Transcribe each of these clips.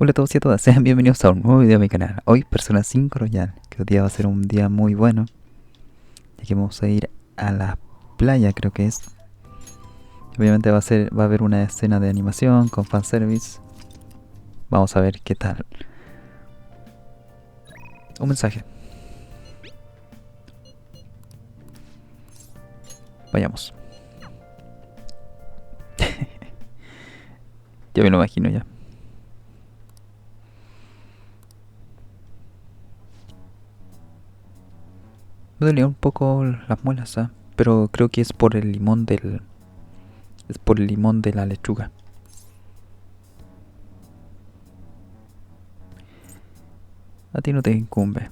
Hola a todos y a todas, sean bienvenidos a un nuevo video de mi canal. Hoy Persona 5 Royal, que hoy día va a ser un día muy bueno, ya que vamos a ir a la playa, creo que es. Obviamente va a haber una escena de animación con fanservice. Vamos a ver qué tal. Un mensaje. Vayamos. Ya me lo imagino ya. Me dolía un poco las muelas, ¿ah? Pero creo que es por el limón del... Es por el limón de la lechuga. A ti no te incumbe.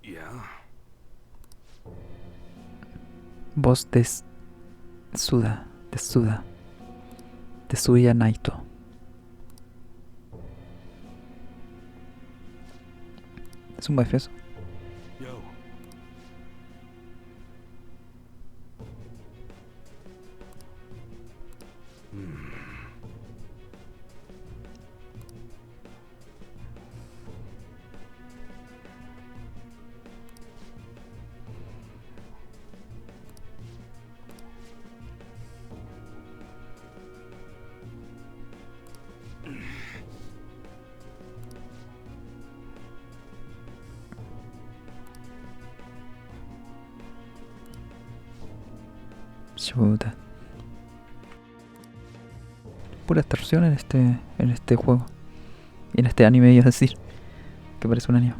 Yeah. Voz de Suda. De Suda. De Suya Naito. Es un mafioso. Yo. Chuta. Pura extorsión en este juego. Y en este anime, iba a decir. Que parece un anime.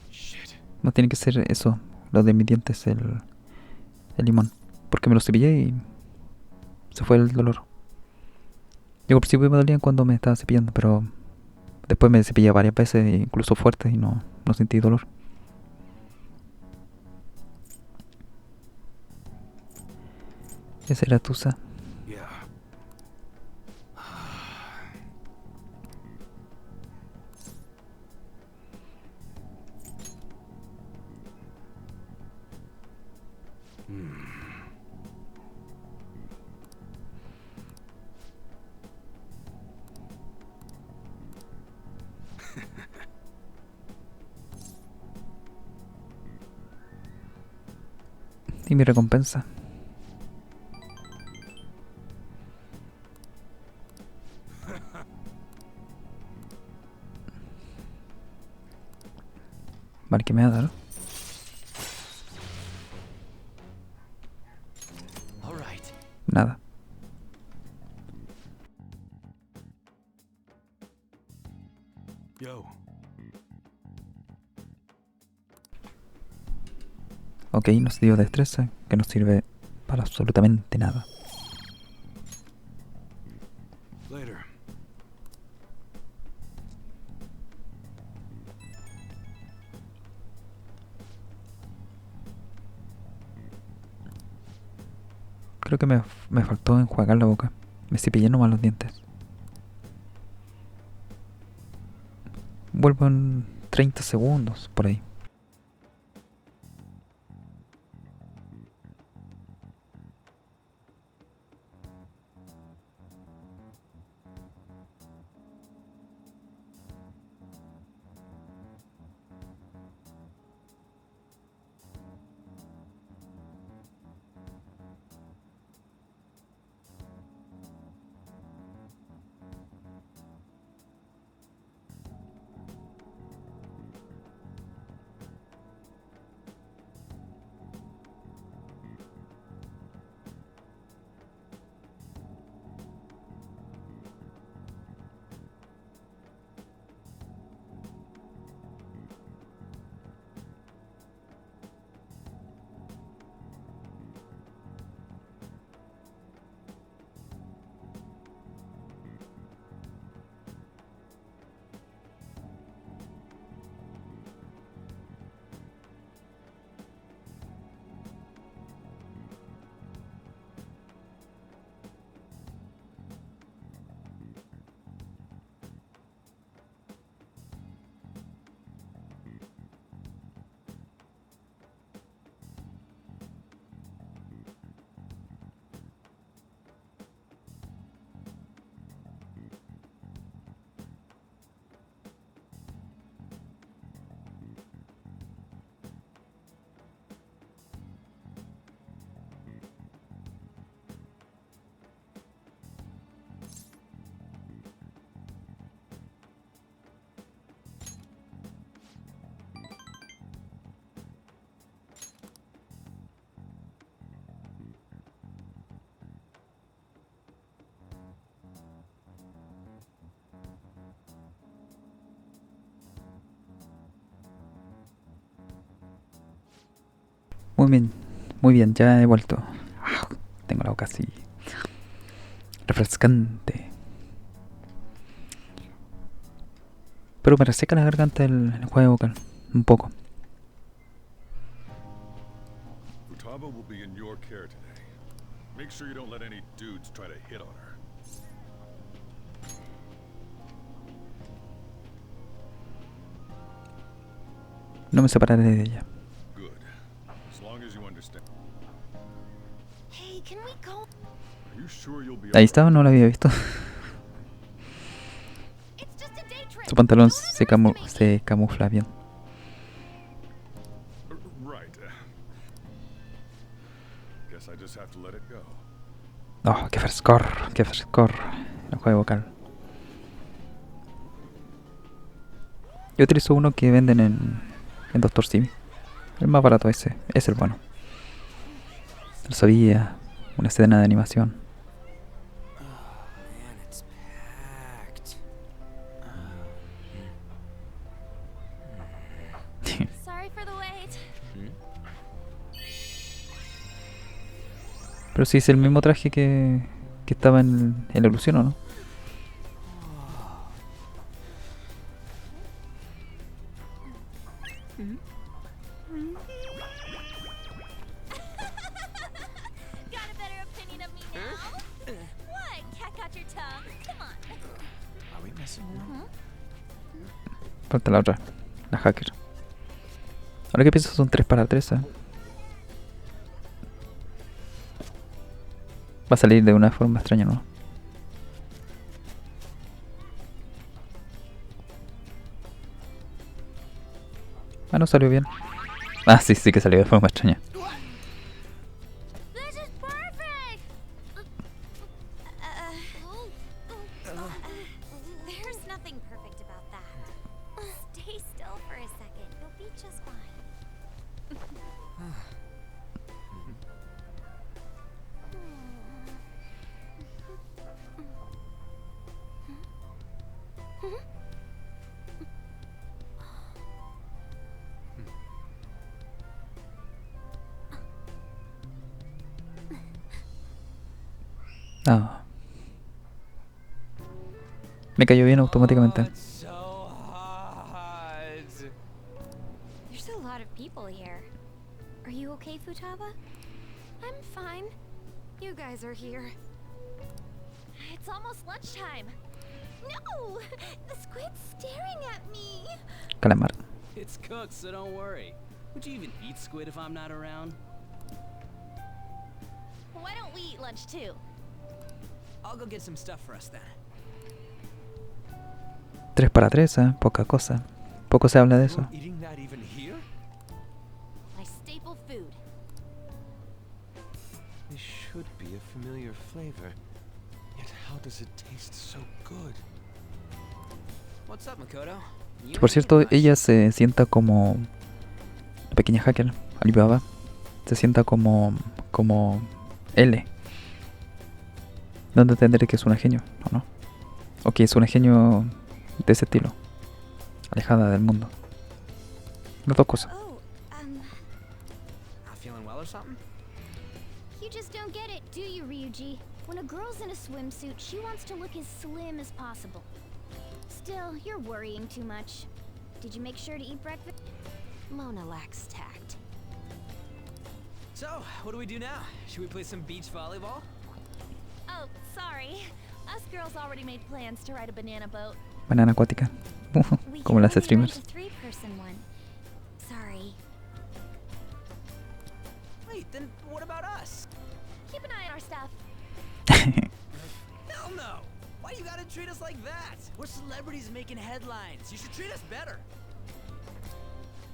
Shit. No tiene que ser eso. Lo de mis dientes, el limón. Porque me lo cepillé y se fue el dolor. Yo al principio me dolían cuando me estaba cepillando, pero después me cepillé varias veces, incluso fuertes, y no sentí dolor. Esa era Tusa. Yeah. Y mi recompensa. Vale, ¿qué me va a dar? All right. Nada. Yo. Ok, nos dio destreza, que nos sirve para absolutamente nada. Later. Creo que me faltó enjuagar la boca. Me cepillé nomás los dientes. Vuelvo en 30 segundos, por ahí. muy bien, ya he vuelto. Ah, tengo la boca así refrescante. Pero me reseca la garganta el juego vocal. Un poco. Futaba will be in your care today. Make sure you don't let any dudes try to hit on her. No me separaré de ella. Good. As long as you understand. Hey, can we go? Are you sure you'll be Ahí estaba, no lo había visto. It's just a day trip. Su pantalón Don't se underestimate me. camufla bien. Right. Guess I just have to let it go. Oh, qué frescor, qué frescor. El juego vocal. Yo utilizo uno que venden en Doctor Simi. El más barato ese, es el bueno. Lo sabía, una escena de animación. Man, it's packed. Sorry for the wait. Pero sí es el mismo traje que estaba en la ilusión, ¿o no? Got a better opinion of me now? What? Cat got your tongue? Come on. Are we messing around? Falta la otra, la hacker. Ahora que pienso son 3 para 3, ¿eh? Va a salir de una forma extraña, ¿no? Ah, no salió bien. Ah, sí, sí que salió de forma extraña. This is perfect. There's nothing perfect about that. Stay still for a second. You'll be just fine. Ah. Me cayó bien automáticamente. Oh, it's so hot. There's a lot of people here. Are you okay, Futaba? I'm fine. You guys are here. It's almost lunchtime. No! The squid's staring at me. Calamar. It's cooked, so don't worry. Would you even eat squid if I'm not around? Why don't we eat lunch too? I'll go get some stuff for us then. 3 para 3, ¿eh? Poca cosa. Poco se habla de eso. You're eating that even here? My staple food. This should be a familiar flavor. Yet how does it taste so good? What's up, Makoto? You Que por ain't cierto, eating much. ella se sienta como la pequeña hacker, Alibaba. Se sienta como L. ¿Dónde tendré que es un genio, o no? O que es un genio de ese estilo. Alejada del mundo. Las dos cosas. Oh, Not feeling well or something? you just don't get it, do you, Ryuji? When a girl's in a swimsuit, she wants to look as slim as possible. Still, you're worrying too much. Did you make sure to eat breakfast? Mona lacks tact. So, what do we do now? Should we play some beach volleyball? Oh, sorry. Us girls already made plans to ride a banana boat. Banana acuática. We Como can las only streamers. rent a three-person one. Sorry. Wait, then what about us? Keep an eye on our stuff. Hell no! Why you gotta treat us like that? We're celebrities making headlines. You should treat us better.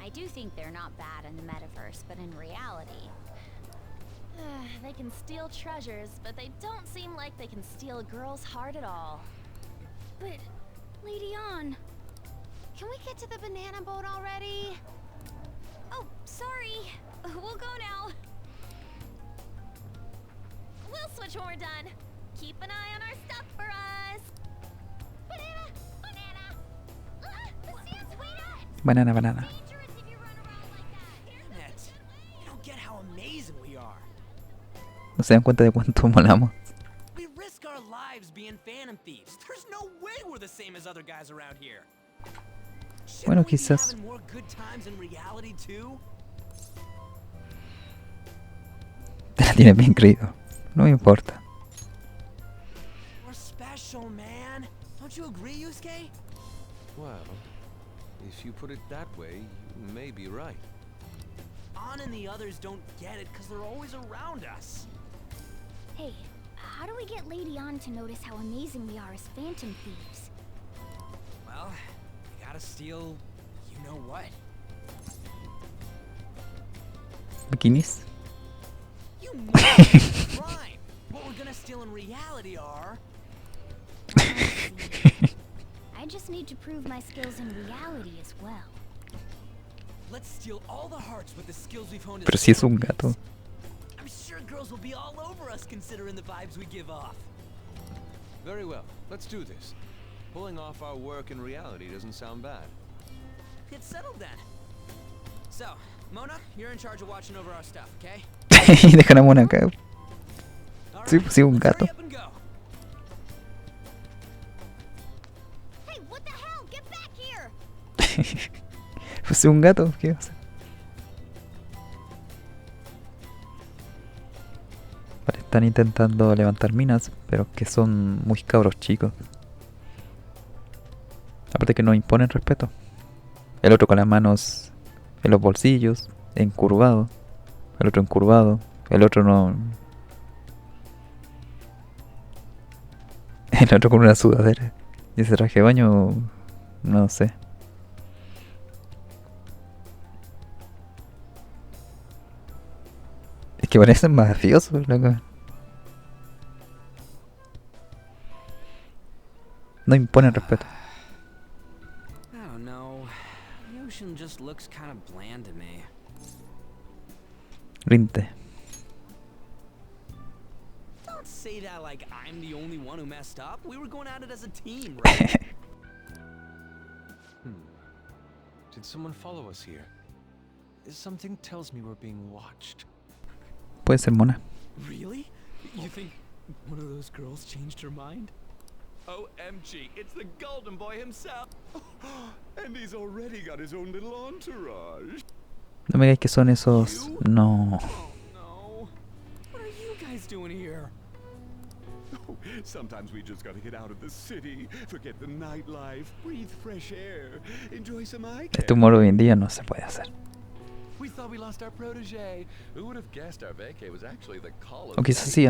I do think they're not bad in the metaverse, but in reality... they can steal treasures, but they don't seem like they can steal a girl's heart at all. But, Lady On, can we get to the banana boat already? Oh, sorry. We'll go now. We'll switch when we're done. Keep an eye on our stuff for us. Banana! Banana! Ah, the sand's way up! Banana. Dangerous if you run around like that. Here's Damn it. You don't get how No se dan cuenta de cuánto molamos. We risk our lives being phantom thieves. There's no way we're the same as other guys around here. Bueno, Shouldn't we be quizás. having more good times in reality too? Te la tienes bien creído. No me importa. We're special, man. Don't you agree, Yusuke? Well, if you put it that way, you may be right. An and the others don't get it because they're always around us. Hey, how do we get Lady An to notice how amazing we are as phantom thieves? Well, you gotta steal, you know what? Bikinis. You know it's a crime. What we're gonna steal in reality are... I just need to prove my skills in reality as well. Let's steal all the hearts with the skills we've honed. Pero si es un gato. I'm sure girls will be all over us considering the vibes we give off. Very well, let's do this. Pulling off our work in reality doesn't sound bad. Get settled then. So, Mona, you're in charge of watching over our stuff, okay? Y dejan a Mona acá. All Sí, right, pues sí, un let's gato. hurry up and go. Hey, what the hell? Get back here! Pues sí, un gato. ¿Qué va a hacer? Vale, están intentando levantar minas, pero que son muy cabros chicos. Aparte que no imponen respeto. El otro con las manos en los bolsillos, encurvado. El otro encurvado. El otro no. El otro con una sudadera. Y ese traje de baño, no sé. Es que parecen mafiosos, loco. No imponen respeto. I don't know. The ocean just looks kind of bland to me. Rinte. Don't say that like I'm the only one who messed up. We were going at it as a team, right? Did someone follow us here? Something tells me we're being watched. Puede ser Mona. Really? You think one of those girls changed her mind? OMG, it's the golden boy himself. And he's already got his own little entourage. No me digáis que son esos. No. Oh no. What are you guys doing here? Sometimes we just gotta get out of the city, forget the nightlife, breathe fresh air, enjoy some eye Este humor hoy en día no se puede hacer. We thought we lost our protege. Who would have guessed our vacay was actually the call of O quizás sí.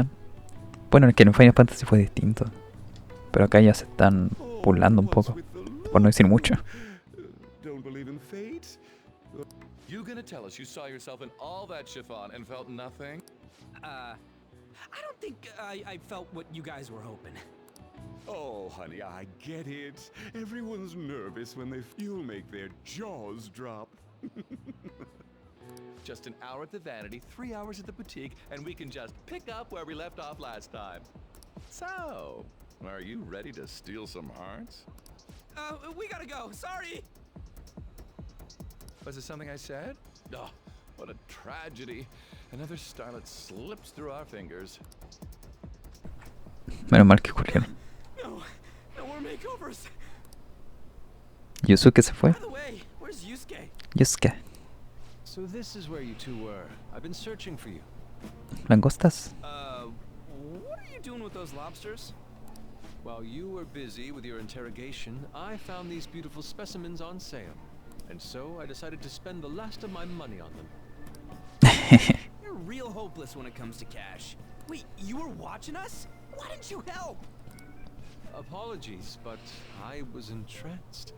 Bueno, es que en Final Fantasy fue distinto. Pero acá ya se están burlando un poco. Por no decir mucho. Don't believe in fate? You gonna tell us you saw yourself in all that chiffon and felt nothing? I don't think I felt what you guys were hoping. Oh, honey, I get it. Everyone's nervous when you'll make their jaws drop. Just an hour at the Vanity, 3 hours at the boutique, and we can just pick up where we left off last time. So, are you ready to steal some hearts? We gotta go. Sorry. Was it something I said? Oh, what a tragedy. Another starlet slips through our fingers. Menos mal que ocurrieron. No more makeovers. Yusuke se fue. By the way, where's Yusuke? Yusuke. So this is where you two were. I've been searching for you. Langostas. What are you doing with those lobsters? While you were busy with your interrogation, I found these beautiful specimens on sale. And so I decided to spend the last of my money on them. You're real hopeless when it comes to cash. Wait, you were watching us? Why didn't you help? Apologies, but I was entranced.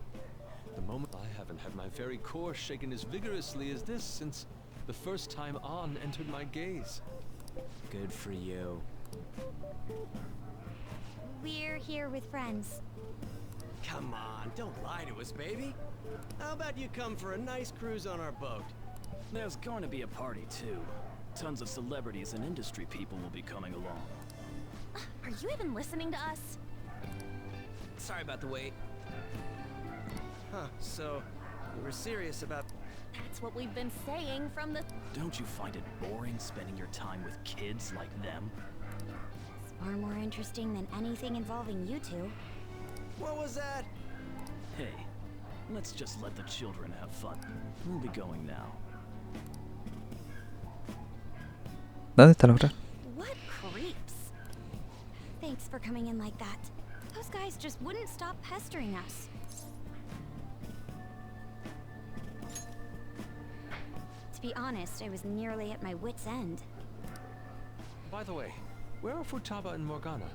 The moment I haven't had my very core shaken as vigorously as this since the first time An entered my gaze. Good for you. We're here with friends. Come on, don't lie to us, baby. How about you come for a nice cruise on our boat? There's going to be a party, too. Tons of celebrities and industry people will be coming along. Are you even listening to us? Sorry about the wait. Huh, so you were serious about... That's That's what we've been saying from the... Don't you find it boring spending your time with kids like them? It's far more interesting than anything involving you two. What was that? Hey, let's just let the children have fun. We'll be going now. ¿Dónde está la otra? What creeps. Thanks for coming in like that. Those guys just wouldn't stop pestering us. To be honest, I was nearly at my wit's end. By the way, where are Futaba and Morgana?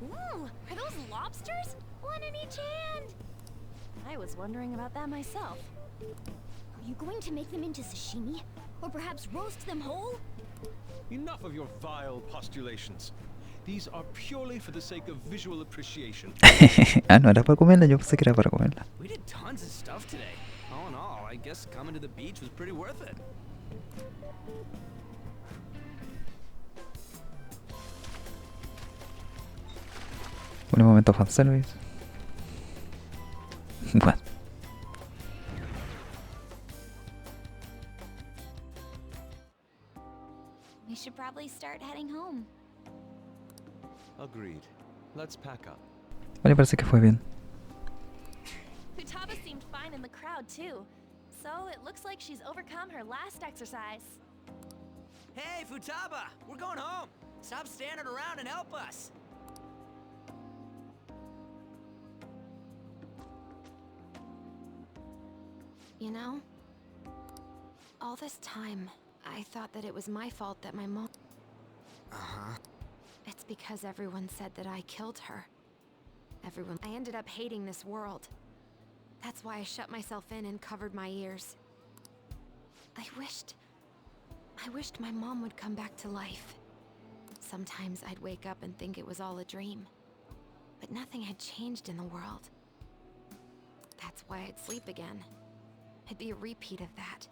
Ooh, are those lobsters? One in each hand! I was wondering about that myself. Are you going to make them into sashimi? Or perhaps roast them whole? Enough of your vile postulations. These are purely for the sake of visual appreciation. Ah, no era para comerla, yo pensé que era para comerla. We did tons of stuff today. All in all, I guess coming to the beach was pretty worth it. Un momento fanservice. What? We should probably start heading home. Agreed. Let's pack up. Vale, parece que fue bien. Futaba seemed fine in the crowd too. So it looks like she's overcome her last exercise. Hey, Futaba! We're going home! Stop standing around and help us! You know, all this time, I thought that it was my fault that my mom... Uh-huh. It's because everyone said that I killed her. Everyone... I ended up hating this world. That's why I shut myself in and covered my ears. I wished my mom would come back to life. Sometimes I'd wake up and think it was all a dream. But nothing had changed in the world. That's why I'd sleep again. It'd be a repeat of that.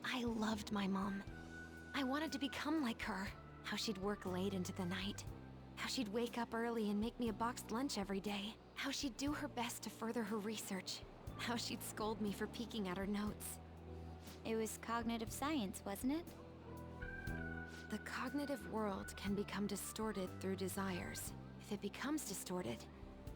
I loved my mom. I wanted to become like her. How she'd work late into the night. How she'd wake up early and make me a boxed lunch every day. How she'd do her best to further her research. How she'd scold me for peeking at her notes. It was cognitive science, wasn't it? The cognitive world can become distorted through desires. If it becomes distorted,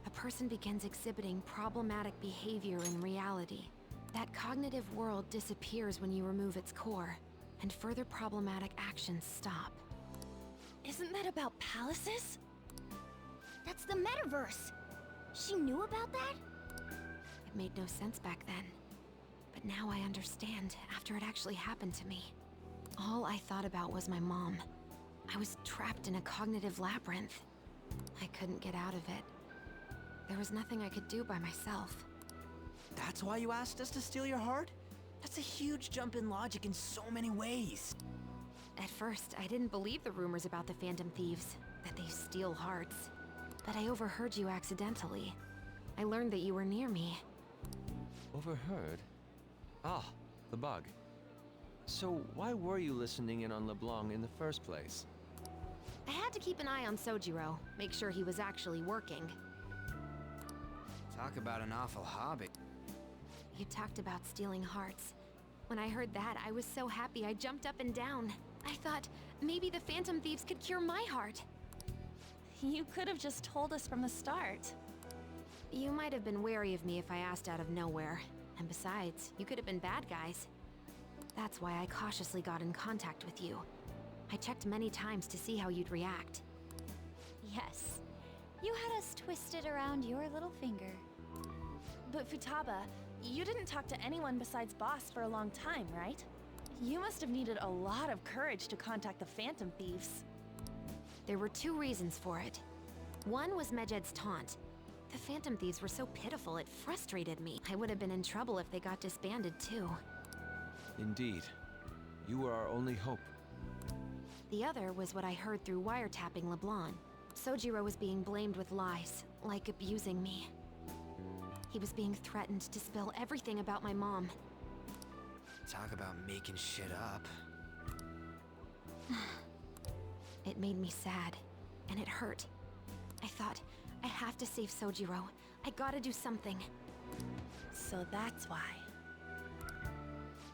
a person begins exhibiting problematic behavior in reality. That cognitive world disappears when you remove its core, and further problematic actions stop. Isn't that about palaces? That's the metaverse. She knew about that? It made no sense back then. But now I understand after it actually happened to me. All I thought about was my mom. I was trapped in a cognitive labyrinth. I couldn't get out of it. There was nothing I could do by myself. That's why you asked us to steal your heart? That's a huge jump in logic in so many ways. At first, I didn't believe the rumors about the Phantom Thieves, that they steal hearts. But I overheard you accidentally. I learned that you were near me. Overheard? Ah, the bug. So why were you listening in on LeBlanc in the first place? I had to keep an eye on Sojiro, make sure he was actually working. Talk about an awful hobby. You talked about stealing hearts. When I heard that, I was so happy I jumped up and down. I thought, maybe the Phantom Thieves could cure my heart. You could have just told us from the start. You might have been wary of me if I asked out of nowhere. And besides, you could have been bad guys. That's why I cautiously got in contact with you. I checked many times to see how you'd react. Yes. You had us twisted around your little finger. But Futaba, you didn't talk to anyone besides Boss for a long time, right? You must have needed a lot of courage to contact the Phantom Thieves. There were two reasons for it. One was Medjed's taunt. The Phantom Thieves were so pitiful it frustrated me. I would have been in trouble if they got disbanded too. Indeed. You were our only hope. The other was what I heard through wiretapping LeBlanc. Sojiro was being blamed with lies, like abusing me. He was being threatened to spill everything about my mom. Talk about making shit up. It made me sad, and it hurt. I thought, I have to save Sojiro. I gotta do something. So that's why.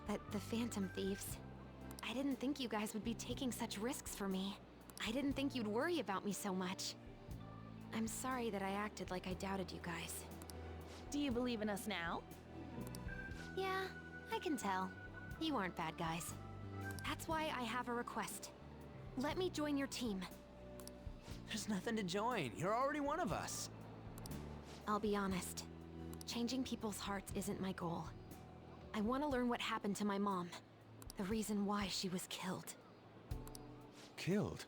The Phantom Thieves. I didn't think you guys would be taking such risks for me. I didn't think you'd worry about me so much. I'm sorry that I acted like I doubted you guys. Do you believe in us now? Yeah, I can tell. You aren't bad guys. That's why I have a request. Let me join your team. There's nothing to join. You're already one of us. I'll be honest. Changing people's hearts isn't my goal. I want to learn what happened to my mom. The reason why she was killed. Killed?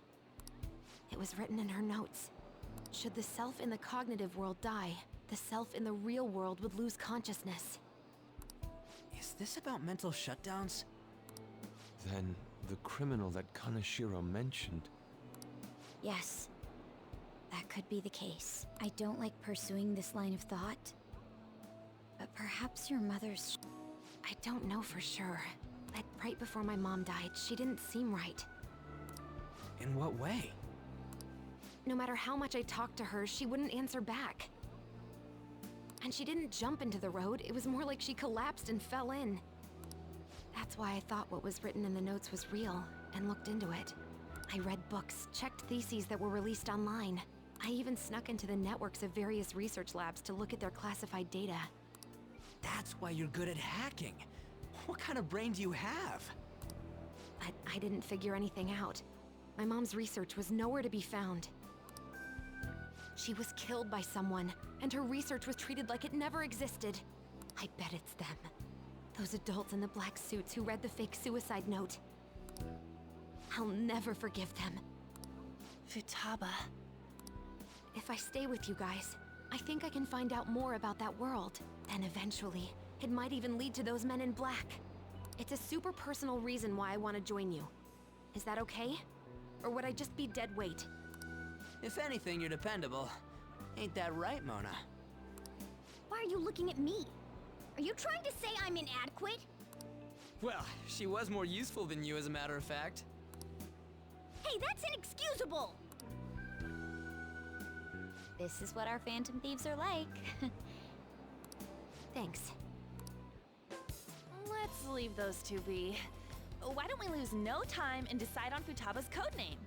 It was written in her notes. Should the self in the cognitive world die, the self in the real world would lose consciousness. Is this about mental shutdowns? Then the criminal that Kaneshiro mentioned. Yes. That could be the case. I don't like pursuing this line of thought. But perhaps your mother's... I don't know for sure. But right before my mom died, she didn't seem right. In what way? No matter how much I talked to her, she wouldn't answer back. And she didn't jump into the road, it was more like she collapsed and fell in. That's why I thought what was written in the notes was real, and looked into it. I read books, checked theses that were released online. I even snuck into the networks of various research labs to look at their classified data. That's why you're good at hacking. What kind of brain do you have? But I didn't figure anything out. My mom's research was nowhere to be found. She was killed by someone, and her research was treated like it never existed. I bet it's them. Those adults in the black suits who read the fake suicide note. I'll never forgive them. Futaba. If I stay with you guys, I think I can find out more about that world. Then eventually, it might even lead to those men in black. It's a super personal reason why I want to join you. Is that okay? Or would I just be dead weight? If anything, you're dependable. Ain't that right, Mona? Why are you looking at me? Are you trying to say I'm inadequate? Well, she was more useful than you, as a matter of fact. Hey, that's inexcusable! This is what our Phantom Thieves are like. Thanks. Let's leave those two be. Why don't we lose no time and decide on Futaba's codename?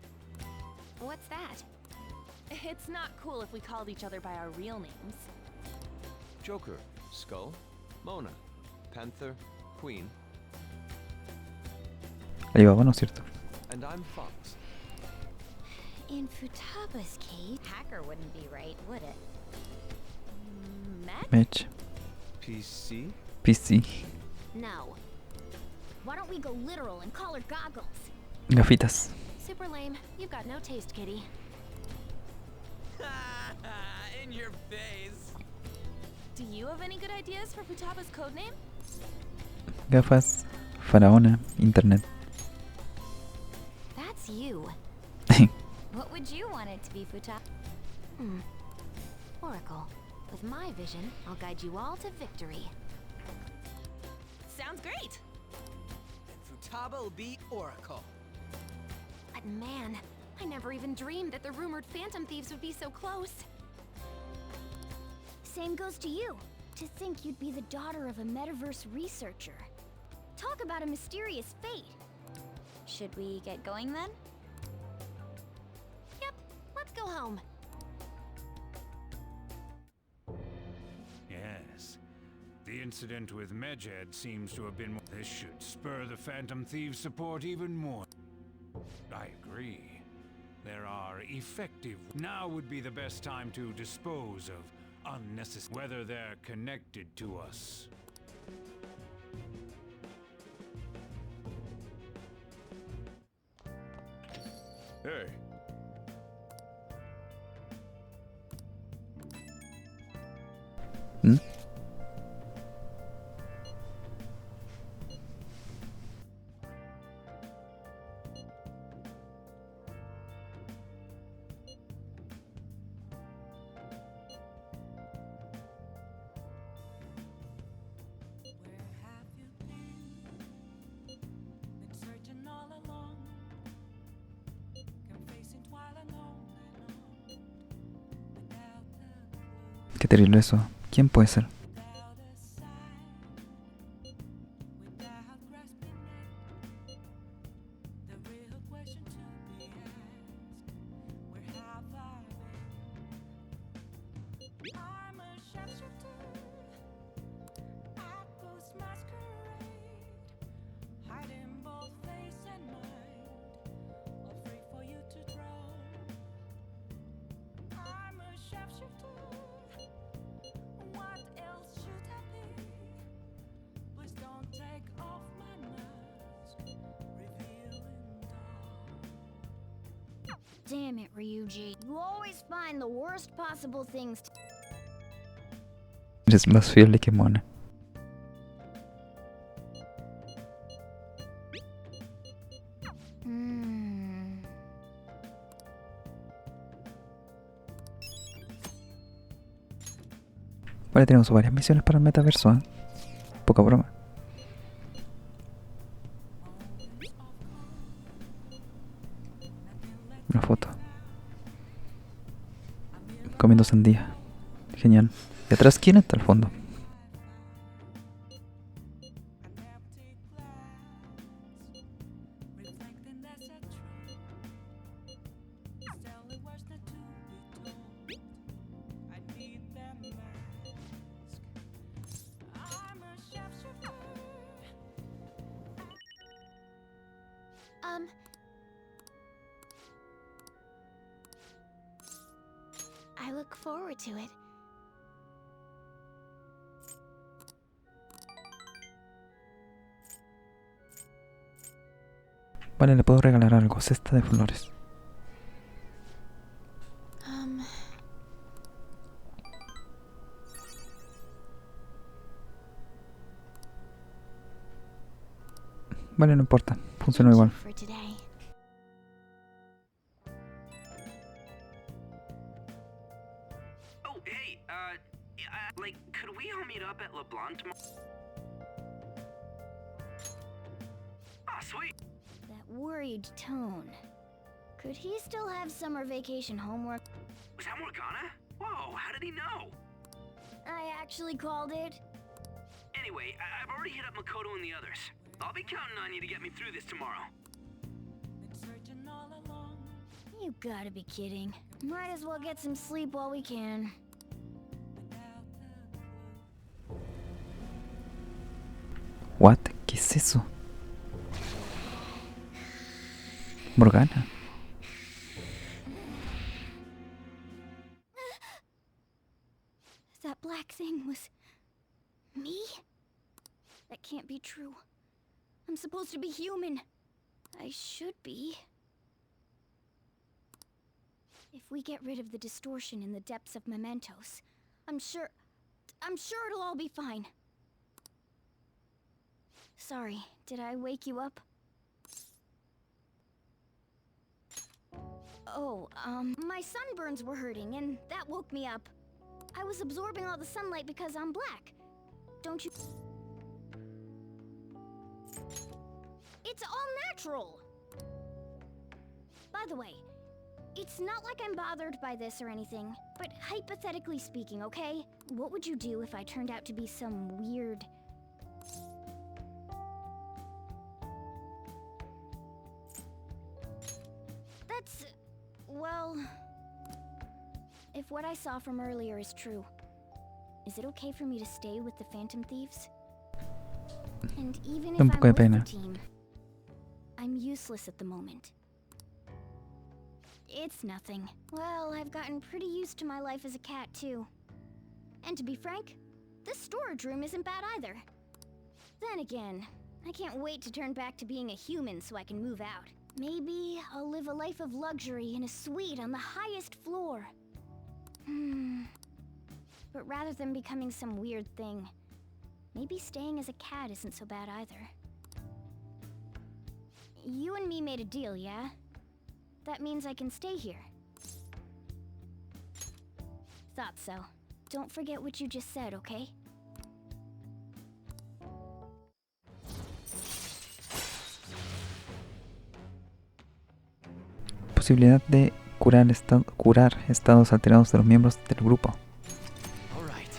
What's that? It's not cool if we called each other by our real names. Joker, Skull, Mona, Panther, Queen, Alibaba, ¿no es cierto? and I'm Fox. In Futaba's case, hacker wouldn't be right, would it? Mech? Mech. PC? PC. No. Why don't we go literal and call her Goggles? Gafitas. Super lame. You've got no taste, kitty. In your face. Do you have any good ideas for Futaba's codename? Gafas. Faraona. Internet. That's you. What would you want it to be, Futaba? Oracle. With my vision, I'll guide you all to victory. Sounds great! And Futaba will be Oracle. But man, I never even dreamed that the rumored Phantom Thieves would be so close. Same goes to you. To think you'd be the daughter of a metaverse researcher. Talk about a mysterious fate. Should we get going then? Yep, let's go home. Yes. The incident with Medjed seems to have been... This should spur the Phantom Thieves' support even more. I agree. There are effective... Now would be the best time to dispose of unnecessary... Whether they're connected to us. Hey. ¿Mm? Qué terrible eso. ¿Quién puede ser? Damn it, Ryuji. You always find the worst possible things to... Eres más fiable que mona. Vale, tenemos varias misiones para el metaverso, ¿eh? Poca broma. Una foto. Comiendo sandía. Genial. ¿Y atrás quién está al fondo? I look forward to it. Vale, le puedo regalar algo. Cesta de flores. Vale, no importa. Funcionó igual. For today. Oh, hey, like, could we all meet up at LeBlanc tomorrow? Ah, sweet. That worried tone. Could he still have summer vacation homework? Was that Morgana? Whoa, how did he know? I actually called it. Anyway, I've already hit up Makoto and the others. I'll be counting on you to get me through this tomorrow. You gotta be kidding. Might as well get some sleep while we can. What? ¿Qué es eso? Morgana. That black thing was... me? That can't be true. I'm supposed to be human. I should be. If we get rid of the distortion in the depths of mementos, I'm sure it'll all be fine. Sorry, did I wake you up? Oh, my sunburns were hurting and that woke me up. I was absorbing all the sunlight because I'm black. Don't you... It's all natural! By the way, it's not like I'm bothered by this or anything, but hypothetically speaking, okay? What would you do if I turned out to be some weird... That's... well... If what I saw from earlier is true, is it okay for me to stay with the Phantom Thieves? And even if Un I'm poco de with the pena. team, I'm useless at the moment. It's nothing. Well, I've gotten pretty used to my life as a cat, too. And to be frank, this storage room isn't bad either. Then again, I can't wait to turn back to being a human so I can move out. Maybe I'll live a life of luxury in a suite on the highest floor. But rather than becoming some weird thing, maybe staying as a cat isn't so bad either. You and me made a deal, yeah? That means I can stay here. Thought so. Don't forget what you just said, okay? Posibilidad de curar estados alterados de los miembros del grupo. All right.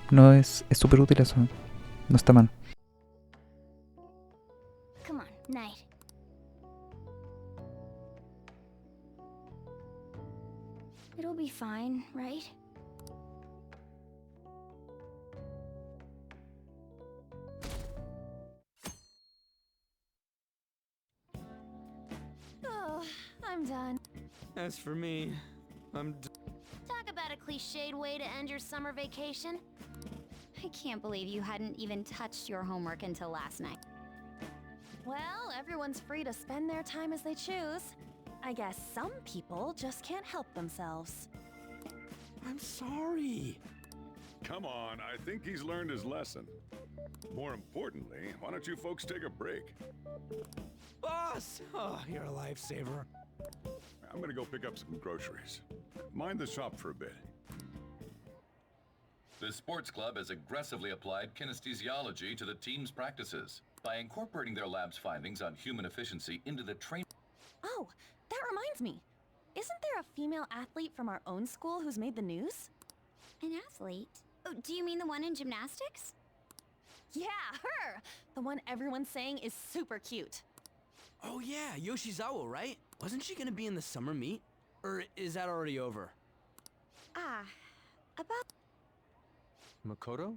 No es súper útil eso. No está mal. Come on, night. It'll be fine, right? Oh, I'm done. As for me, Talk about a cliched way to end your summer vacation. I can't believe you hadn't even touched your homework until last night. Well, everyone's free to spend their time as they choose. I guess some people just can't help themselves. I'm sorry. Come on, I think he's learned his lesson. More importantly, why don't you folks take a break? Boss! Oh, you're a lifesaver. I'm gonna go pick up some groceries. Mind the shop for a bit. The sports club has aggressively applied kinesthesiology to the team's practices by incorporating their lab's findings on human efficiency into the training. Oh, that reminds me. Isn't there a female athlete from our own school who's made the news? An athlete? Oh, do you mean the one in gymnastics? Yeah, her! The one everyone's saying is super cute. Oh yeah, Yoshizawa, right? Wasn't she gonna be in the summer meet? Or is that already over? About... Makoto?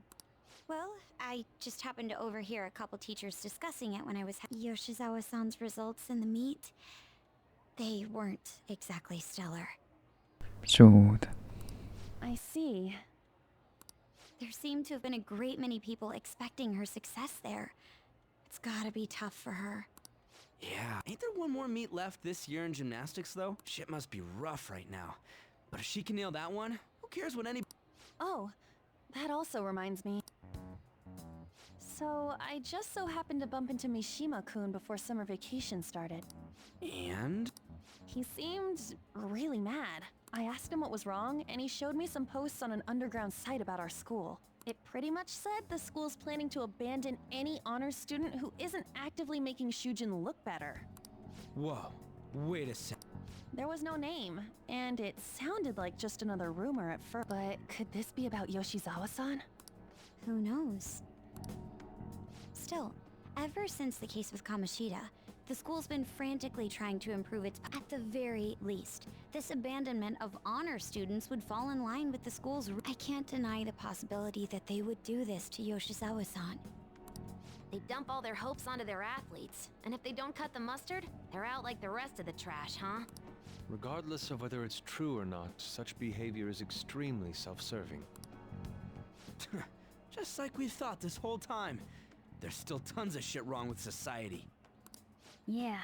Well, I just happened to overhear a couple teachers discussing it when I was Yoshizawa-san's results in the meet. They weren't exactly stellar. Shoot. I see. There seemed to have been a great many people expecting her success there. It's gotta be tough for her. Yeah, ain't there one more meet left this year in gymnastics though? Shit must be rough right now. But if she can nail that one, who cares what any... Oh, that also reminds me. So, I just so happened to bump into Mishima-kun before summer vacation started. And? He seemed really mad. I asked him what was wrong, and he showed me some posts on an underground site about our school. It pretty much said the school's planning to abandon any honors student who isn't actively making Shujin look better. Whoa, wait a sec. There was no name, and it sounded like just another rumor at first. But could this be about Yoshizawa-san? Who knows? Still, ever since the case with Kamoshida, the school's been frantically trying to improve its... At the very least, this abandonment of honor students would fall in line with the school's... I can't deny the possibility that they would do this to Yoshizawa-san. They dump all their hopes onto their athletes, and if they don't cut the mustard, they're out like the rest of the trash, huh? Regardless of whether it's true or not, such behavior is extremely self-serving. Just like we've thought this whole time. There's still tons of shit wrong with society. Yeah,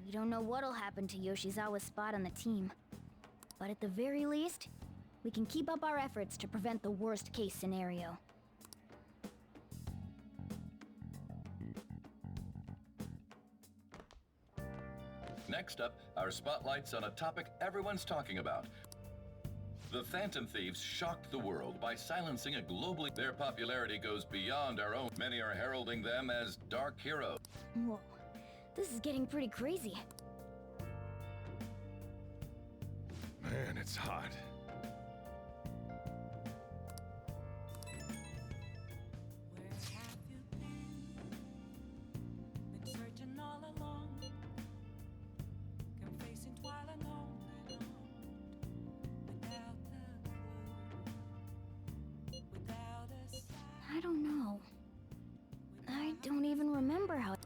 we don't know what'll happen to Yoshizawa's spot on the team. But at the very least, we can keep up our efforts to prevent the worst case scenario. Next up, our spotlight's on a topic everyone's talking about. The Phantom Thieves shocked the world by silencing a globally... Their popularity goes beyond our own. Many are heralding them as dark heroes. Whoa, this is getting pretty crazy. Man, it's hot. I don't know. I don't even remember how...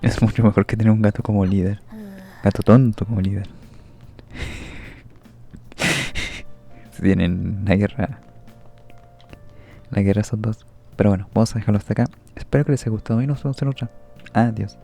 Es mucho mejor que tener un gato como líder. Gato tonto como líder. Se tienen la guerra. La guerra son dos. Pero bueno, vamos a dejarlo hasta acá. Espero que les haya gustado y nos vemos en otra. Adiós.